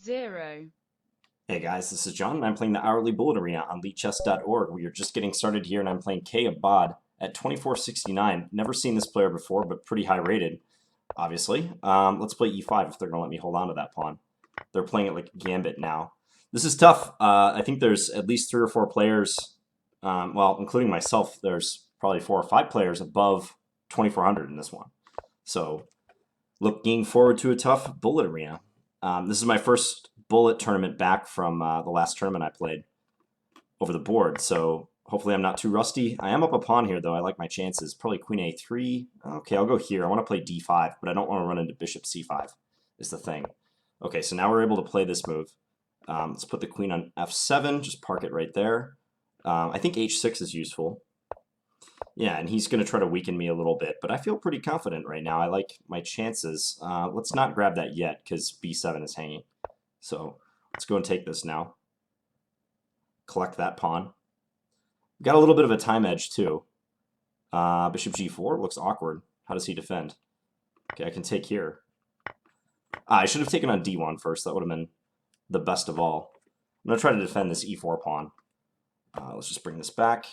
0. Hey guys, this is John, and I'm playing the Hourly Bullet Arena on lichess.org. We are just getting started here, and I'm playing K Abad at 2469. Never seen this player before, but pretty high rated, obviously. Let's play e5 if they're going to let me hold on to that pawn. They're playing it like Gambit now. This is tough. I think there's at least 3 or 4 players, well, including myself, there's probably 4 or 5 players above 2400 in this one. So, looking forward to a tough Bullet Arena. This is my first Bullet tournament back from the last tournament I played over the board, so hopefully I'm not too rusty. I am up a pawn here, though. I like my chances. Probably queen a3. Okay, I'll go here. I want to play d5, but I don't want to run into bishop c5 is the thing. Okay, so now we're able to play this move. Let's put the queen on f7, just park it right there. I think h6 is useful. Yeah, and he's going to try to weaken me a little bit, but I feel pretty confident right now. I like my chances. Let's not grab that yet, because b7 is hanging. So let's go and take this now. Collect that pawn. Got a little bit of a time edge, too. Bishop g4 looks awkward. How does he defend? Okay, I can take here. I should have taken on d1 first. That would have been the best of all. I'm going to try to defend this e4 pawn. Let's just bring this back.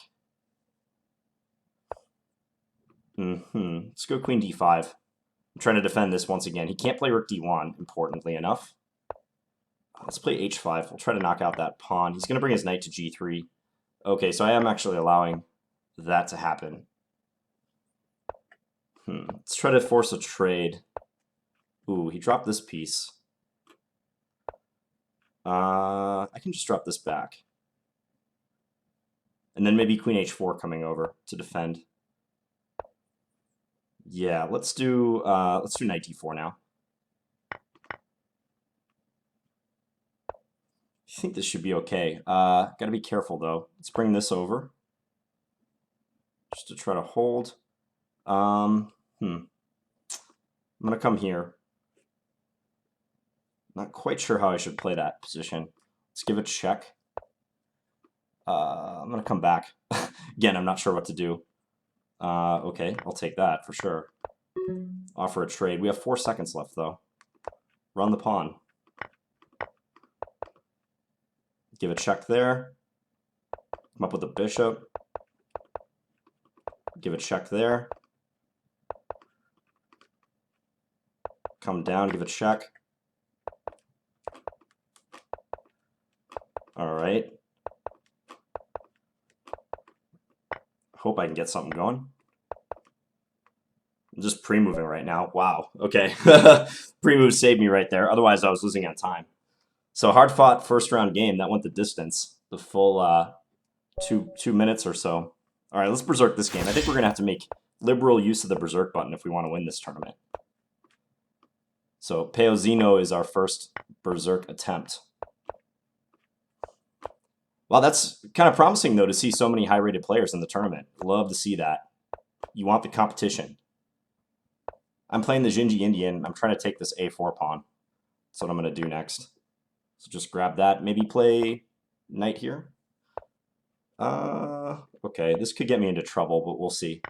Let's go queen d5. I'm trying to defend this once again. He can't play rook d1, importantly enough. Let's play h5. We'll try to knock out that pawn. He's going to bring his knight to g3. Okay, so I am actually allowing that to happen. Let's try to force a trade. Ooh, he dropped this piece. I can just drop this back. And then maybe queen h4 coming over to defend. Yeah, let's do knight d4 now. I think this should be okay. Gotta be careful though. Let's bring this over. Just to try to hold. I'm gonna come here. Not quite sure how I should play that position. Let's give it a check. I'm gonna come back. Again, I'm not sure what to do. Okay, I'll take that for sure. Offer a trade. We have 4 seconds left though. Run the pawn. Give a check there. Come up with a bishop. Give a check there. Come down, give a check. All right. Hope I can get something going. I'm just pre-moving right now. Wow. Okay. Pre-move saved me right there. Otherwise, I was losing on time. So hard-fought first-round game. That went the distance. The full two minutes or so. All right, let's berserk this game. I think we're going to have to make liberal use of the berserk button if we want to win this tournament. So Peozino is our first berserk attempt. Well, that's kind of promising, though, to see so many high-rated players in the tournament. Love to see that. You want the competition. I'm playing the Jinji Indian. I'm trying to take this a4 pawn. That's what I'm going to do next. So just grab that. Maybe play knight here. Okay, this could get me into trouble, but we'll see.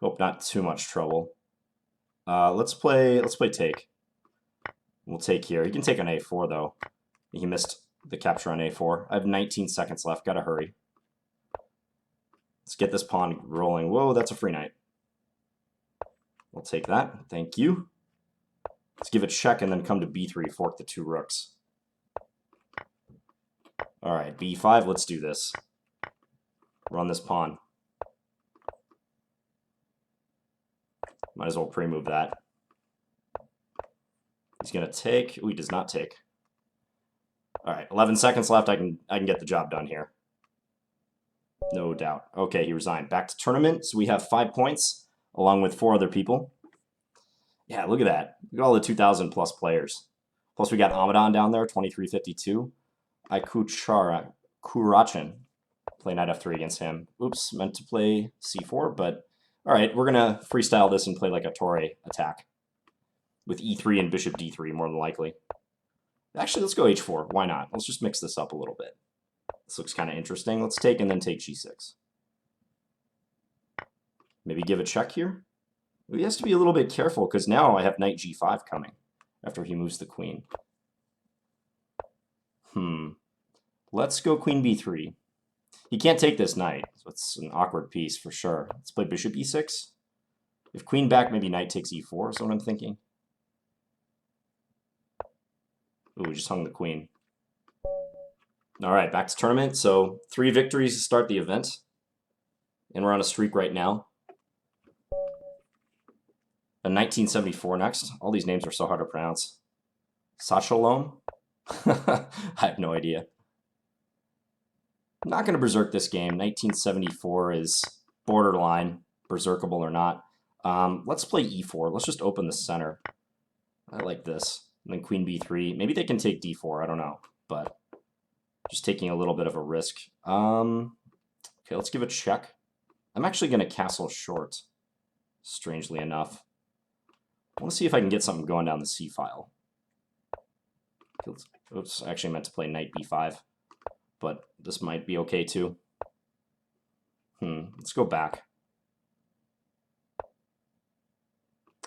Hope not too much trouble. Let's play take. We'll take here. He can take on a4, though. He missed the capture on a4. I have 19 seconds left. Gotta hurry. Let's get this pawn rolling. Whoa, that's a free knight. We'll take that. Thank you. Let's give it a check and then come to b3, fork the 2 rooks. All right, b5, let's do this. Run this pawn. Might as well pre-move that. He's going to take. Ooh, he does not take. All right, 11 seconds left. I can get the job done here. No doubt. Okay, he resigned. Back to tournament. So we have 5 points, along with 4 other people. Yeah, look at that. Look at all the 2,000 plus players. Plus we got Amadan down there, 2352. Kurachin. Play knight f3 against him. Oops, meant to play c4, but all right, we're going to freestyle this and play like a Torre attack. With e3 and bishop d3, more than likely. Actually, let's go h4. Why not? Let's just mix this up a little bit. This looks kind of interesting. Let's take and then take g6. Maybe give a check here. He has to be a little bit careful because now I have knight g5 coming. after he moves the queen. Let's go queen b3. He can't take this knight, so it's an awkward piece for sure. Let's play bishop e6. If queen back, maybe knight takes e4 is what I'm thinking. Ooh, we just hung the queen. All right, back to tournament. So 3 victories to start the event. And we're on a streak right now. A 1974 next. All these names are so hard to pronounce. Sachalom? I have no idea. I'm not going to berserk this game. 1974 is borderline, berserkable or not. Let's play e4. Let's just open the center. I like this. And then queen b3. Maybe they can take d4. I don't know. But just taking a little bit of a risk. Okay, let's give a check. I'm actually going to castle short, strangely enough. I want to see if I can get something going down the c file. Oops, I actually meant to play knight b5. But this might be okay too. Let's go back.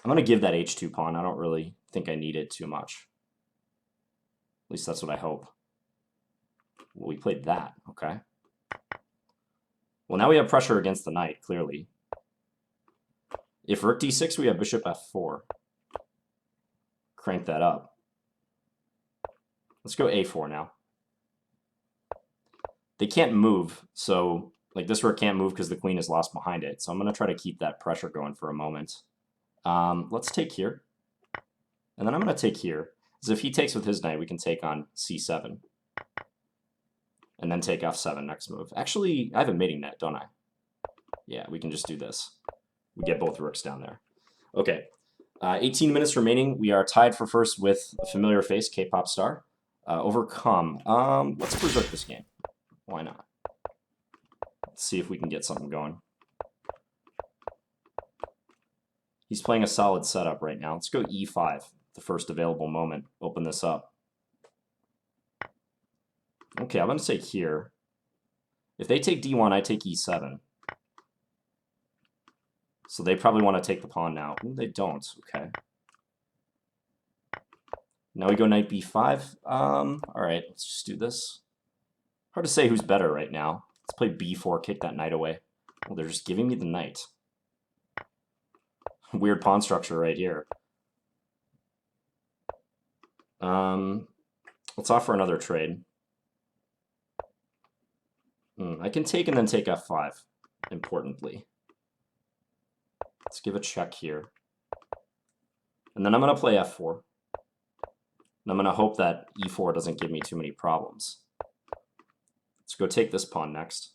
I'm going to give that h2 pawn. I don't really think I need it too much. At least that's what I hope. Well, we played that, okay. Well, now we have pressure against the knight, clearly. If rook d6, we have bishop f4. Crank that up. Let's go a4 now. They can't move, so like this rook can't move because the queen is lost behind it. So I'm going to try to keep that pressure going for a moment. Let's take here. And then I'm going to take here. Because if he takes with his knight, we can take on c7. And then take f7 next move. Actually, I have a mating net, don't I? Yeah, we can just do this. We get both rooks down there. Okay, 18 minutes remaining. We are tied for first with a familiar face, K-pop star. Overcome. Let's berserk this game. Why not? Let's see if we can get something going. He's playing a solid setup right now. Let's go e5, the first available moment. Open this up. Okay, I'm going to take here. If they take d1, I take e7. So they probably want to take the pawn now. Ooh, they don't. Okay. Now we go knight b5. All right, let's just do this. Hard to say who's better right now. Let's play b4, kick that knight away. Well, they're just giving me the knight. Weird pawn structure right here. Let's offer another trade. I can take and then take f5, importantly. Let's give a check here. And then I'm going to play f4. And I'm going to hope that e4 doesn't give me too many problems. Let's go take this pawn next.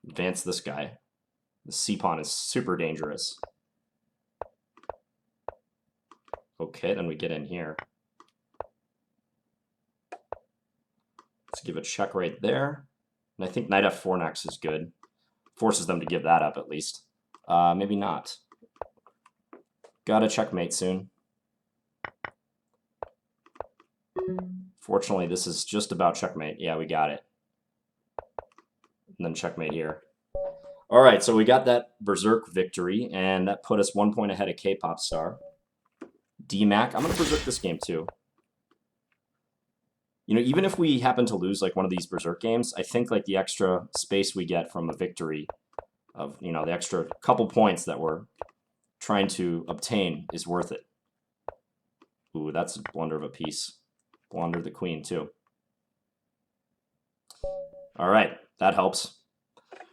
Advance this guy. The c pawn is super dangerous. Okay, then we get in here. Let's give a check right there. And I think knight f4 next is good. Forces them to give that up at least. Maybe not. Gotta checkmate soon. Fortunately, this is just about checkmate. Yeah, we got it. And then checkmate here. All right, so we got that berserk victory, and that put us 1 point ahead of K-pop star. D-Mac, I'm going to berserk this game too. You know, even if we happen to lose like one of these berserk games, I think like the extra space we get from a victory of, you know, the extra couple points that we're trying to obtain is worth it. Ooh, that's a blunder of a piece. Blunder the queen too. All right, that helps.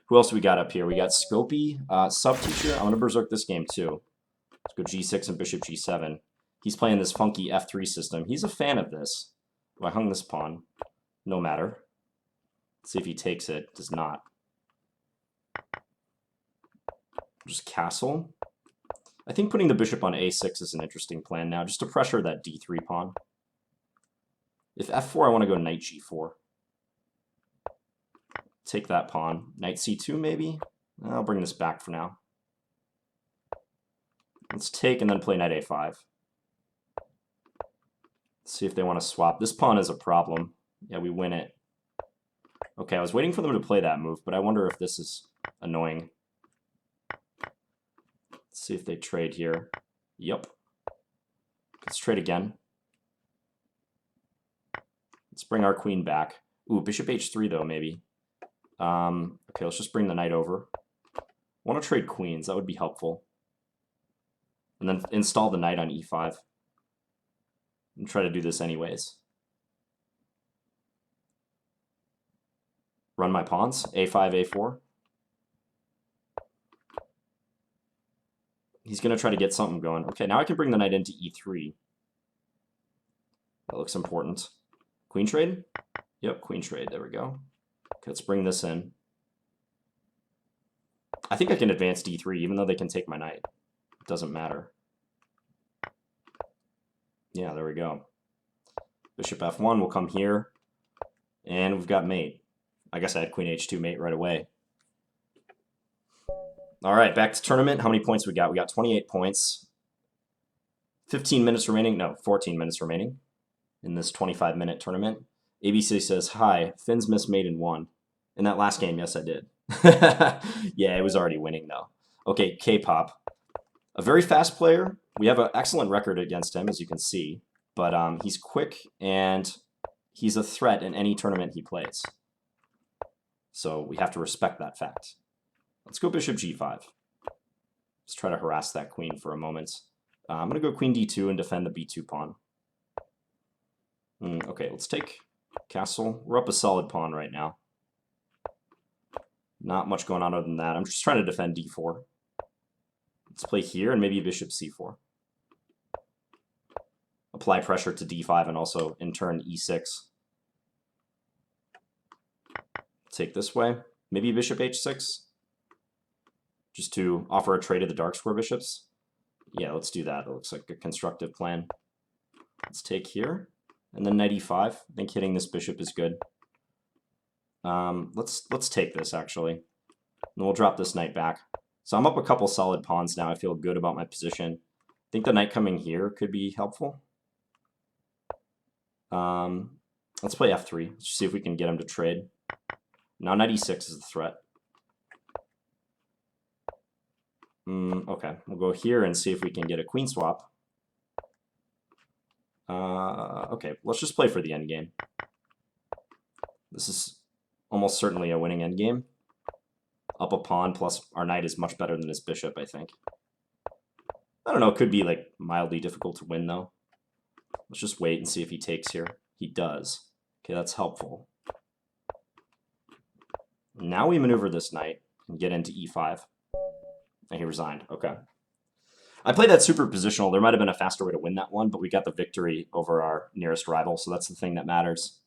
Who else we got up here? We got Scopy, sub-teacher. I'm going to berserk this game too. Let's go g6 and bishop g7. He's playing this funky f3 system. He's a fan of this. If I hung this pawn, no matter. Let's see if he takes it. Does not. Just castle. I think putting the bishop on a6 is an interesting plan now, just to pressure that d3 pawn. If f4, I want to go knight g4. Take that pawn. Knight c2 maybe? I'll bring this back for now. Let's take and then play knight a5. Let's see if they want to swap. This pawn is a problem. Yeah, we win it. Okay, I was waiting for them to play that move, but I wonder if this is annoying. Let's Let's see if they trade here. Yep. Let's trade again. Let's bring our queen back. Ooh, bishop h3 though, maybe. Okay, let's just bring the knight over. I want to trade queens. That would be helpful. And then install the knight on e5. And try to do this anyways. Run my pawns. a5, a4. He's going to try to get something going. Okay, now I can bring the knight into e3. That looks important. Queen trade? Yep, queen trade. There we go. Okay, let's bring this in. I think I can advance d3, even though they can take my knight. It doesn't matter. Yeah, there we go. Bishop f1 will come here. And we've got mate. I guess I had queen h2 mate right away. All right, back to tournament. How many points we got? We got 28 points. 15 minutes remaining. No, 14 minutes remaining in this 25-minute tournament. ABC says, hi, Finn's missed mate in 1. In that last game, yes, I did. Yeah, it was already winning, though. Okay, K-pop. A very fast player. We have an excellent record against him, as you can see. But he's quick, and he's a threat in any tournament he plays. So we have to respect that fact. Let's go bishop g5. Let's try to harass that queen for a moment. I'm going to go queen d2 and defend the b2 pawn. Okay, let's take castle. We're up a solid pawn right now. Not much going on other than that. I'm just trying to defend d4. Let's play here and maybe bishop c4. Apply pressure to d5 and also, in turn, e6. Take this way. Maybe bishop h6. Just to offer a trade of the dark square bishops. Yeah, let's do that. It looks like a constructive plan. Let's take here. And then knight e5. I think hitting this bishop is good. Let's take this, actually. And we'll drop this knight back. So I'm up a couple solid pawns now. I feel good about my position. I think the knight coming here could be helpful. Let's play f3. Let's see if we can get him to trade. Now knight e6 is the threat. Okay, we'll go here and see if we can get a queen swap. Okay, let's just play for the endgame. This is almost certainly a winning endgame. Up a pawn plus our knight is much better than his bishop, I think. I don't know, it could be like mildly difficult to win though. Let's just wait and see if he takes here. He does. Okay, that's helpful. Now we maneuver this knight and get into e5. And he resigned. Okay. I played that super positional. There might have been a faster way to win that one, but we got the victory over our nearest rival, so that's the thing that matters.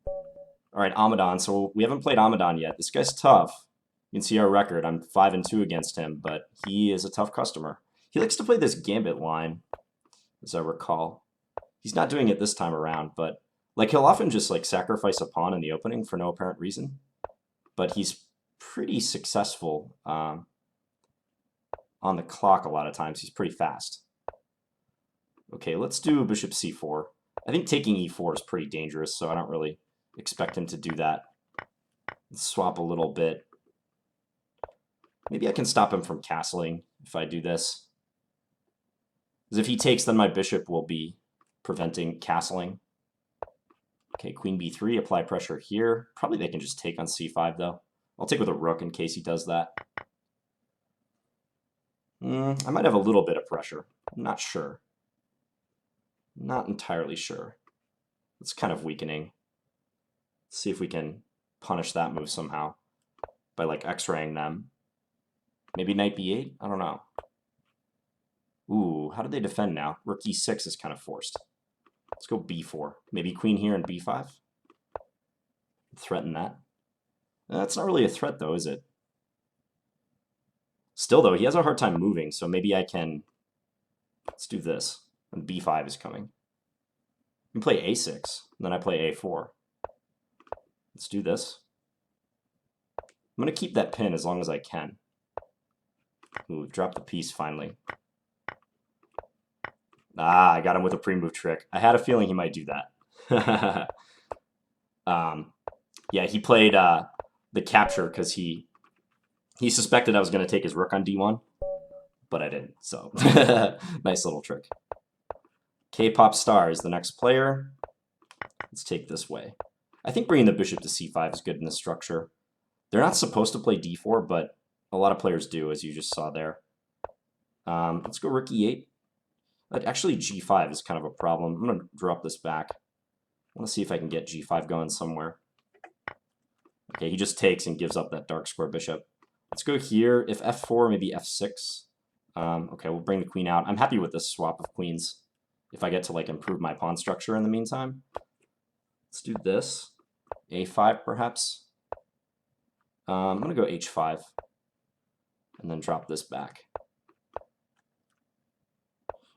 All right, Amadon. So we haven't played Amadon yet. This guy's tough. You can see our record. I'm 5-2 against him, but he is a tough customer. He likes to play this gambit line, as I recall. He's not doing it this time around, but like he'll often just like sacrifice a pawn in the opening for no apparent reason. But he's pretty successful on the clock a lot of times. He's pretty fast. Okay, let's do bishop c4. I think taking e4 is pretty dangerous, so I don't really expect him to do that. Let's swap a little bit. Maybe I can stop him from castling if I do this. Because if he takes, then my bishop will be preventing castling. Okay, queen b3, apply pressure here. Probably they can just take on c5, though. I'll take with a rook in case he does that. I might have a little bit of pressure. I'm not sure. Not entirely sure. It's kind of weakening. Let's see if we can punish that move somehow by like x-raying them. Maybe knight b8? I don't know. Ooh, how do they defend now? Rook e6 is kind of forced. Let's go b4. Maybe queen here and b5? Threaten that. That's not really a threat though, is it? Still though, he has a hard time moving, so maybe I can... Let's do this. And b5 is coming. You can play a6, and then I play a4. Let's do this. I'm going to keep that pin as long as I can. Ooh, drop the piece finally. Ah, I got him with a pre-move trick. I had a feeling he might do that. Yeah, he played the capture because he suspected I was going to take his rook on d1. but I didn't, so nice little trick. K-pop star is the next player. Let's take this way. I think bringing the bishop to c5 is good in this structure. They're not supposed to play d4, but a lot of players do, as you just saw there. Let's go rook e8. But actually, g5 is kind of a problem. I'm going to drop this back. I want to see if I can get g5 going somewhere. Okay, he just takes and gives up that dark square bishop. Let's go here. If f4, maybe f6. Okay, we'll bring the queen out. I'm happy with this swap of queens if I get to like improve my pawn structure in the meantime. Let's do this. a5 perhaps. I'm going to go h5 and then drop this back.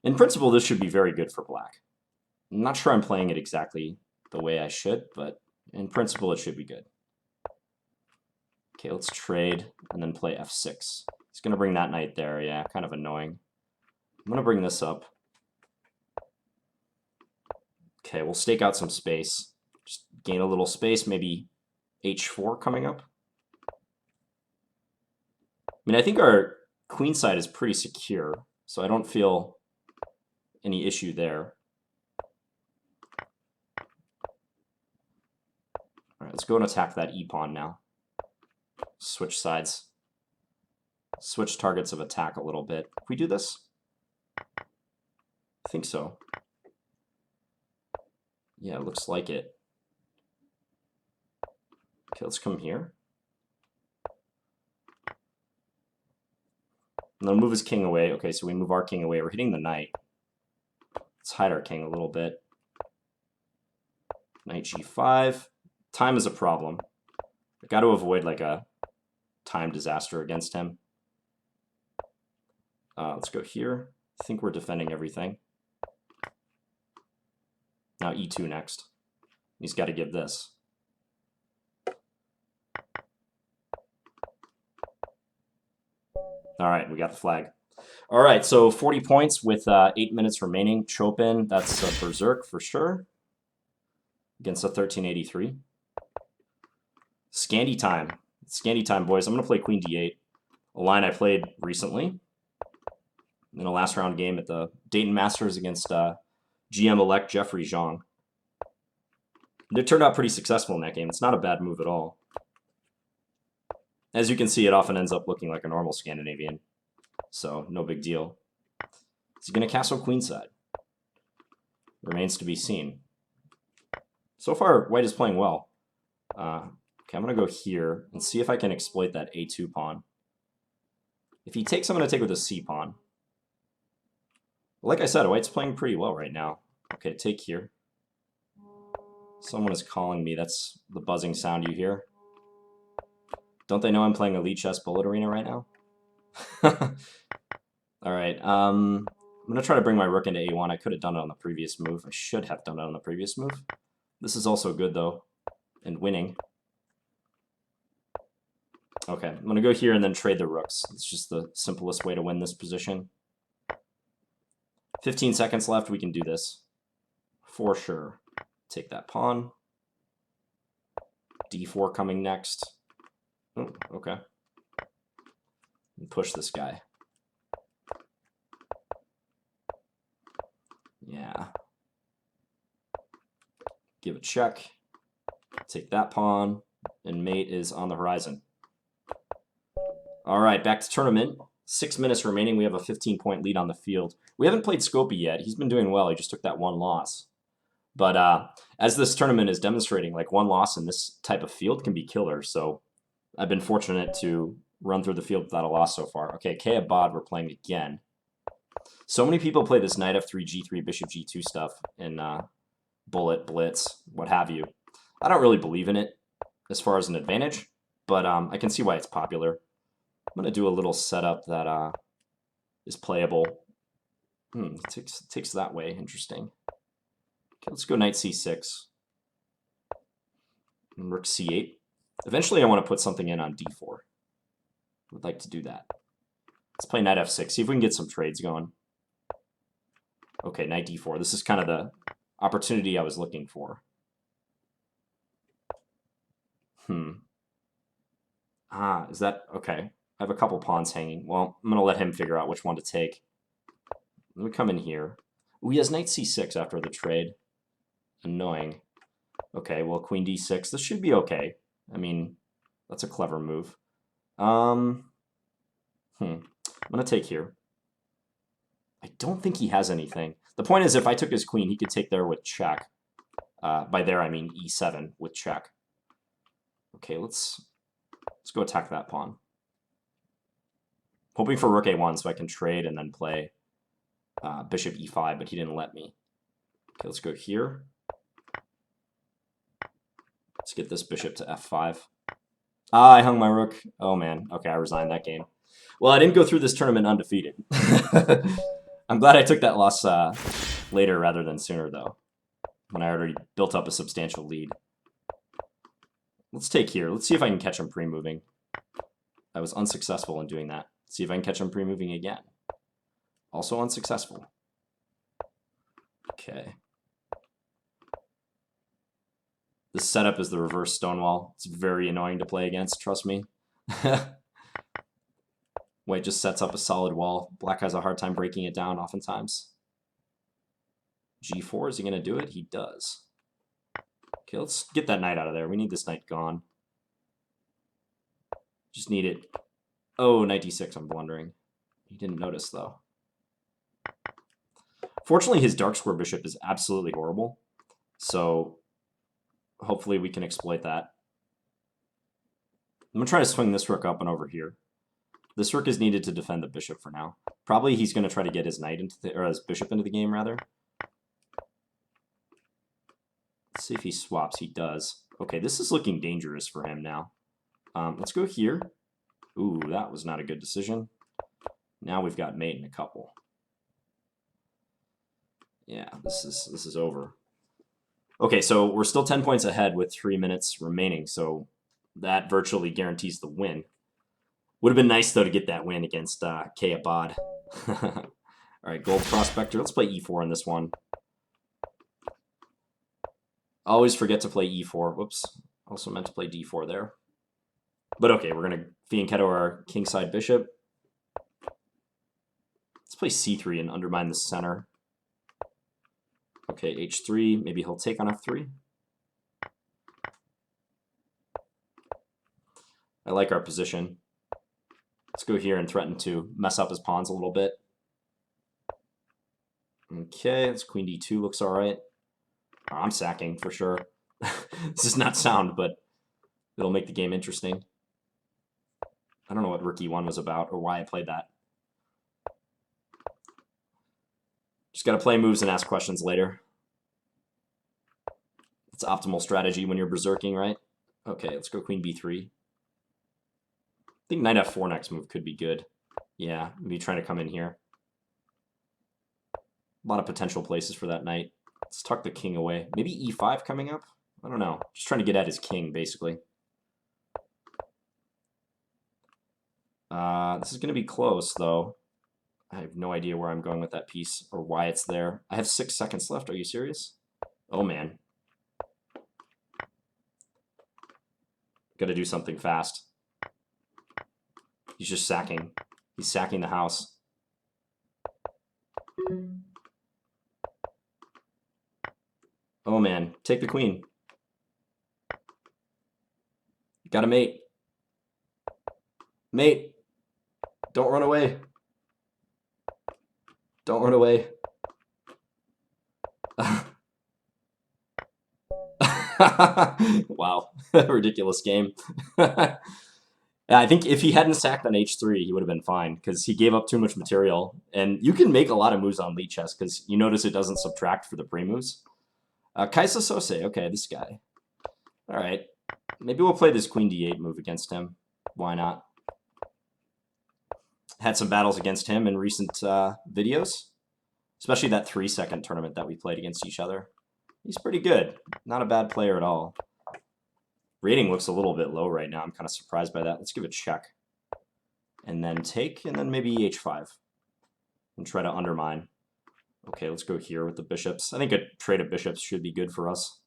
In principle, this should be very good for black. I'm not sure I'm playing it exactly the way I should, but in principle, it should be good. Okay, let's trade and then play f6. He's going to bring that knight there. Yeah, kind of annoying. I'm going to bring this up. Okay, we'll stake out some space. Just gain a little space, maybe h4 coming up. I mean, I think our queen side is pretty secure, so I don't feel any issue there. All right, let's go and attack that e-pawn now. Switch sides. Switch targets of attack a little bit. Can we do this? I think so. Yeah, it looks like it. Okay, let's come here. And then move his king away. Okay, so we move our king away. We're hitting the knight. Let's hide our king a little bit. Knight g5. Time is a problem. I got to avoid like a time disaster against him. Let's go here. I think we're defending everything. Now e2 next. He's got to give this. All right, we got the flag. All right, so 40 points with 8 minutes remaining. Chopin, that's a berserk for sure. Against a 1383. Scandi time. Scandi time, boys. I'm going to play queen d8. A line I played recently in a last round game at the Dayton Masters against GM-elect Jeffrey Zhang. It turned out pretty successful in that game. It's not a bad move at all. As you can see, it often ends up looking like a normal Scandinavian, so no big deal. Is he going to castle queenside? Remains to be seen. So far, white is playing well. Okay, I'm going to go here and see if I can exploit that a2 pawn. If he takes, I'm going to take with a c pawn. But like I said, white's playing pretty well right now. Okay, take here. Someone is calling me. That's the buzzing sound you hear. Don't they know I'm playing a lichess bullet arena right now? All right, I'm going to try to bring my rook into a1. I could have done it on the previous move. I should have done it on the previous move. This is also good, though, and winning. Okay, I'm going to go here and then trade the rooks. It's just the simplest way to win this position. 15 seconds left. We can do this. For sure. Take that pawn. d4 coming next. Oh, okay. And push this guy. Yeah. Give a check. Take that pawn. And mate is on the horizon. All right, back to tournament. 6 minutes remaining. We have a 15-point lead on the field. We haven't played Scopy yet. He's been doing well. He just took that one loss. But as this tournament is demonstrating, like one loss in this type of field can be killer. So I've been fortunate to run through the field without a loss so far. Okay, K Abad, we're playing again. So many people play this knight f3, g3, bishop g2 stuff in bullet, blitz, what have you. I don't really believe in it as far as an advantage, but I can see why it's popular. I'm going to do a little setup that is playable. Takes that way. Interesting. Okay, let's go knight c6. And rook c8. Eventually I want to put something in on d4. Would like to do that. Let's play knight f6. See if we can get some trades going. Okay, knight d4. This is kind of the opportunity I was looking for. Is that... okay. I have a couple pawns hanging. Well, I'm going to let him figure out which one to take. Let me come in here. Ooh, he has knight c6 after the trade. Annoying. Okay, well, queen d6. This should be okay. I mean, that's a clever move. I'm going to take here. I don't think he has anything. The point is, if I took his queen, he could take there with check. By there, I mean e7 with check. Okay, let's go attack that pawn. Hoping for rook a1 so I can trade and then play bishop e5, but he didn't let me. Okay, let's go here. Let's get this bishop to f5. Ah, I hung my rook. Oh, man. Okay, I resigned that game. Well, I didn't go through this tournament undefeated. I'm glad I took that loss later rather than sooner, though, when I already built up a substantial lead. Let's take here. Let's see if I can catch him pre-moving. I was unsuccessful in doing that. See if I can catch him pre-moving again. Also unsuccessful. Okay. This setup is the reverse Stonewall. It's very annoying to play against, trust me. White just sets up a solid wall. Black has a hard time breaking it down oftentimes. G4, is he going to do it? He does. Okay, let's get that knight out of there. We need this knight gone. Just need it. Oh, knight d6, I'm blundering. He didn't notice, though. Fortunately, his dark square bishop is absolutely horrible. So hopefully we can exploit that. I'm going to try to swing this rook up and over here. This rook is needed to defend the bishop for now. Probably he's going to try to get his knight into the, or his bishop into the game, rather. Let's see if he swaps. He does. Okay, this is looking dangerous for him now. Let's go here. Ooh, that was not a good decision. Now we've got mate in a couple. Yeah, this is over. Okay, so we're still 10 points ahead with 3 minutes remaining, so that virtually guarantees the win. Would have been nice, though, to get that win against K Abad. All right, Gold Prospector. Let's play e4 in this one. Always forget to play e4. Whoops. Also meant to play d4 there. But okay, we're going to fianchetto our kingside bishop. Let's play c3 and undermine the center. Okay, h3. Maybe he'll take on f3. I like our position. Let's go here and threaten to mess up his pawns a little bit. Okay, this queen d2 looks all right. Oh, I'm sacking for sure. This is not sound, but it'll make the game interesting. I don't know what rook e1 was about or why I played that. Just got to play moves and ask questions later. It's optimal strategy when you're berserking, right? Okay, let's go queen b3. I think knight f4 next move could be good. Yeah, maybe trying to come in here. A lot of potential places for that knight. Let's tuck the king away. Maybe e5 coming up? I don't know. Just trying to get at his king, basically. This is going to be close, though. I have no idea where I'm going with that piece or why it's there. I have 6 seconds left. Are you serious? Oh, man. Got to do something fast. He's just sacking. He's sacking the house. Oh, man. Take the queen. Gotta mate. Mate. Don't run away. Don't run away. Wow. Ridiculous game. Yeah, I think if he hadn't sacked on h3, he would have been fine, because he gave up too much material. And you can make a lot of moves on lichess, because you notice it doesn't subtract for the pre-moves. Kaisa Sose, okay, this guy. All right. Maybe we'll play this queen d8 move against him. Why not? Had some battles against him in recent videos, especially that 3-second tournament that we played against each other. He's pretty good. Not a bad player at all. Rating looks a little bit low right now. I'm kind of surprised by that. Let's give it a check. And then take, and then maybe h5. And try to undermine. Okay, let's go here with the bishops. I think a trade of bishops should be good for us.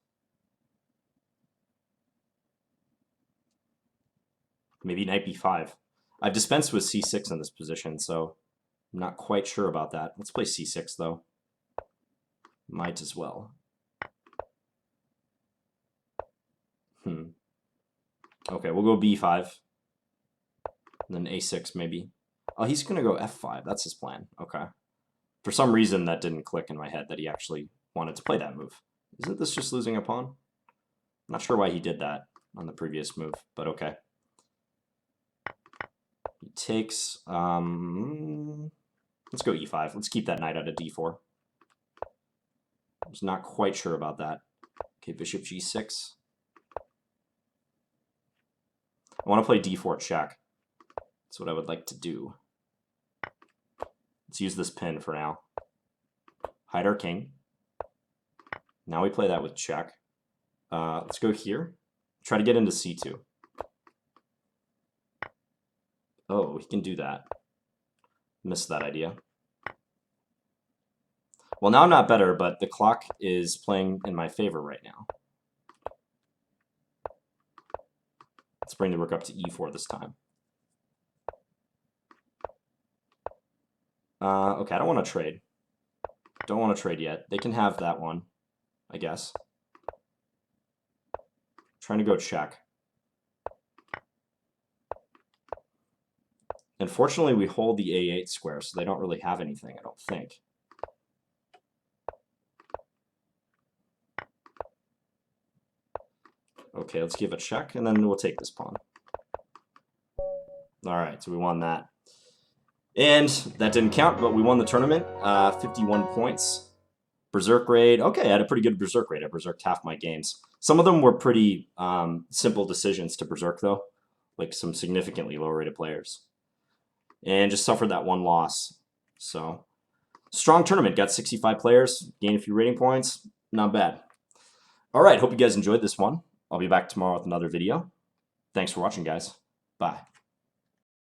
Maybe knight b5. I've dispensed with c6 in this position, so I'm not quite sure about that. Let's play c6, though. Might as well. Okay, we'll go b5. And then a6, maybe. Oh, he's going to go f5. That's his plan. Okay. For some reason, that didn't click in my head that he actually wanted to play that move. Isn't this just losing a pawn? I'm not sure why he did that on the previous move, but okay. He takes... let's go e5. Let's keep that knight out of d4. I was not quite sure about that. Okay, bishop g6. I want to play d4 check. That's what I would like to do. Let's use this pin for now. Hide our king. Now we play that with check. Let's go here. Try to get into c2. Oh, he can do that. Missed that idea. Well, now I'm not better, but the clock is playing in my favor right now. Let's bring the rook up to e4 this time. Okay, I don't want to trade. Don't want to trade yet. They can have that one, I guess. Trying to go check. Unfortunately, we hold the a8 square, so they don't really have anything, I don't think. Okay, let's give a check, and then we'll take this pawn. All right, so we won that. And that didn't count, but we won the tournament. 51 points. Berserk raid. Okay, I had a pretty good Berserk raid. I Berserked half my games. Some of them were pretty simple decisions to Berserk, though. Like some significantly lower rated players. And just suffered that one loss. So, strong tournament. Got 65 players. Gained a few rating points. Not bad. All right, hope you guys enjoyed this one. I'll be back tomorrow with another video. Thanks for watching, guys. Bye.